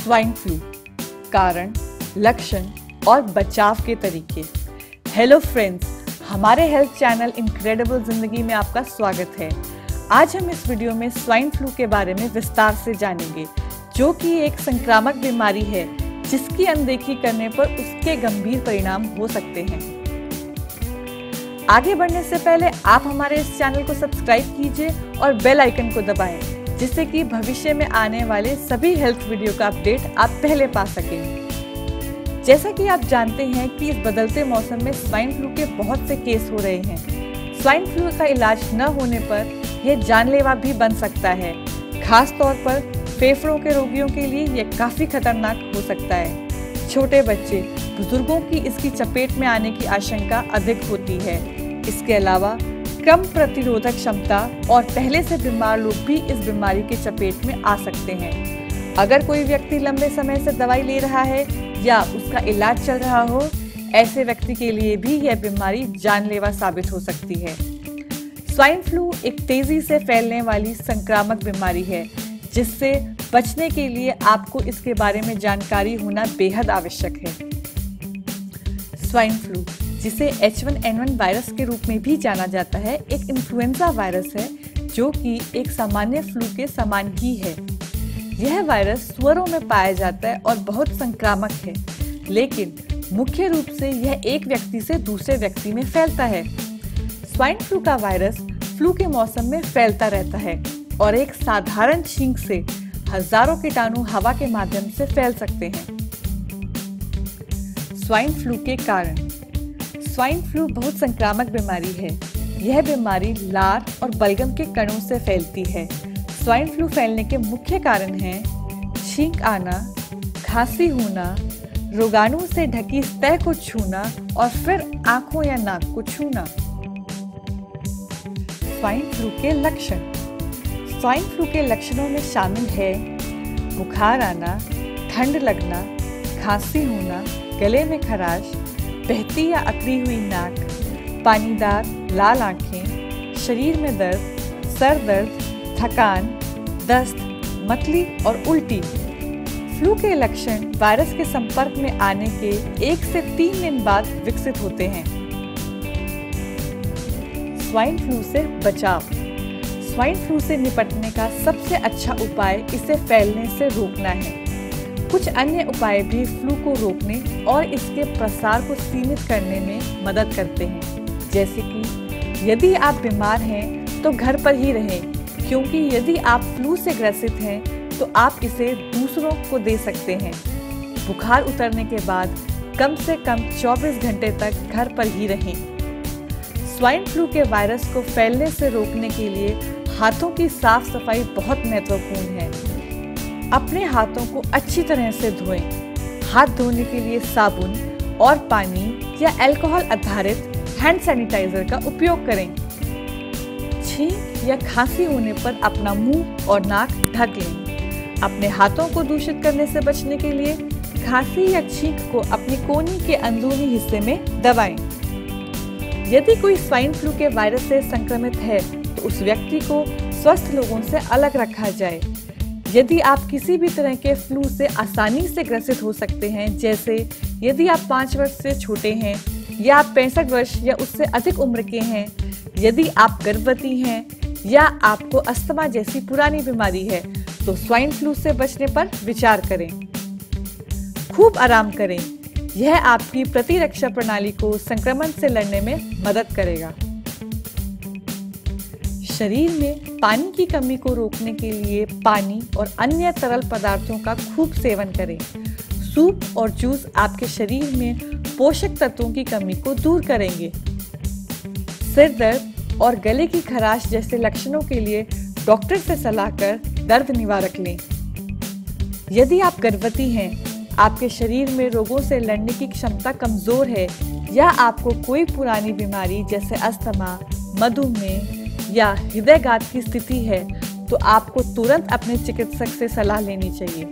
Swine flu, कारण, लक्षण और बचाव के तरीके। हेलो फ्रेंड्स, हमारे हेल्थ चैनल इनक्रेडिबल जिंदगी में आपका स्वागत है। आज हम इस वीडियो में स्वाइन फ्लू के बारे में विस्तार से जानेंगे, जो कि एक संक्रामक बीमारी है जिसकी अनदेखी करने पर उसके गंभीर परिणाम हो सकते हैं। आगे बढ़ने से पहले आप हमारे इस चैनल को सब्सक्राइब कीजिए और बेल आइकन को दबाएं, जिससे कि भविष्य में आने वाले सभी हेल्थ वीडियो का अपडेट आप पहले पा सकें। जैसा कि आप जानते हैं कि इस बदलते मौसम में स्वाइन फ्लू के बहुत से केस हो रहे हैं। स्वाइन फ्लू का इलाज न होने पर यह जानलेवा भी बन सकता है। खास तौर पर फेफड़ों के रोगियों के लिए यह काफी खतरनाक हो सकता है। छोटे बच्चे, बुजुर्गों की इसकी चपेट में आने की आशंका अधिक होती है। इसके अलावा कम प्रतिरोधक क्षमता और पहले से बीमार लोग भी इस बीमारी के चपेट में आ सकते हैं। अगर कोई व्यक्ति लंबे समय से दवाई ले रहा है या उसका इलाज चल रहा हो, ऐसे व्यक्ति के लिए भी यह बीमारी जानलेवा साबित हो सकती है। स्वाइन फ्लू एक तेजी से फैलने वाली संक्रामक बीमारी है, जिससे बचने के लिए आपको इसके बारे में जानकारी होना बेहद आवश्यक है। स्वाइन फ्लू, जिसे H1N1 वायरस के रूप में भी जाना जाता है, एक इन्फ्लुएंजा वायरस है जो कि एक सामान्य फ्लू के समान ही है। यह वायरस सुअरों में पाया जाता है और बहुत संक्रामक है, लेकिन मुख्य रूप से यह एक व्यक्ति से दूसरे व्यक्ति में फैलता है। स्वाइन फ्लू का वायरस फ्लू के मौसम में फैलता रहता है और एक साधारण छींक से हजारों कीटाणु हवा के माध्यम से फैल सकते हैं। स्वाइन फ्लू के कारण। स्वाइन फ्लू बहुत संक्रामक बीमारी है। यह बीमारी लार और बलगम के कणों से फैलती है। स्वाइन फ्लू फैलने के मुख्य कारण हैं छींक आना, खांसी होना, रोगाणु से ढकी सतह को छूना और फिर आंखों या नाक को छूना। स्वाइन फ्लू के लक्षण। स्वाइन फ्लू के लक्षणों में शामिल है बुखार आना, ठंड लगना, खांसी होना, गले में खराश, बहती या अकड़ी हुई नाक, पानीदार लाल आंखें, शरीर में दर्द, सर दर्द, थकान, दस्त, मतली और उल्टी। फ्लू के लक्षण वायरस के संपर्क में आने के 1 से 3 दिन बाद विकसित होते हैं। स्वाइन फ्लू से बचाव। स्वाइन फ्लू से निपटने का सबसे अच्छा उपाय इसे फैलने से रोकना है। कुछ अन्य उपाय भी फ्लू को रोकने और इसके प्रसार को सीमित करने में मदद करते हैं, जैसे कि यदि आप बीमार हैं तो घर पर ही रहें, क्योंकि यदि आप फ्लू से ग्रसित हैं तो आप इसे दूसरों को दे सकते हैं। बुखार उतरने के बाद कम से कम 24 घंटे तक घर पर ही रहें। स्वाइन फ्लू के वायरस को फैलने से रोकने के लिए हाथों की साफ सफाई बहुत महत्वपूर्ण है। अपने हाथों को अच्छी तरह से धोएं। हाथ धोने के लिए साबुन और पानी या अल्कोहल आधारित हैंड सैनिटाइजर का उपयोग करें। छींक या खांसी होने पर अपना मुंह और नाक ढक लें। अपने हाथों को दूषित करने से बचने के लिए खांसी या छींक को अपनी कोहनी के अंदरूनी हिस्से में दबाएं। यदि कोई स्वाइन फ्लू के वायरस से संक्रमित है तो उस व्यक्ति को स्वस्थ लोगों से अलग रखा जाए। यदि आप किसी भी तरह के फ्लू से आसानी से ग्रसित हो सकते हैं, जैसे यदि आप 5 वर्ष से छोटे हैं या आप 65 वर्ष या उससे अधिक उम्र के हैं, यदि आप गर्भवती हैं या आपको अस्थमा जैसी पुरानी बीमारी है, तो स्वाइन फ्लू से बचने पर विचार करें। खूब आराम करें। यह आपकी प्रतिरक्षा प्रणाली को संक्रमण से लड़ने में मदद करेगा। शरीर में पानी की कमी को रोकने के लिए पानी और अन्य तरल पदार्थों का खूब सेवन करें। सूप और जूस आपके शरीर में पोषक तत्वों की कमी को दूर करेंगे। सिर दर्द और गले की खराश जैसे लक्षणों के लिए डॉक्टर से सलाह कर दर्द निवारक लें। यदि आप गर्भवती हैं, आपके शरीर में रोगों से लड़ने की क्षमता कमजोर है या आपको कोई पुरानी बीमारी जैसे अस्थमा, मधुमेह या हृदयघात की स्थिति है, तो आपको तुरंत अपने चिकित्सक से सलाह लेनी चाहिए।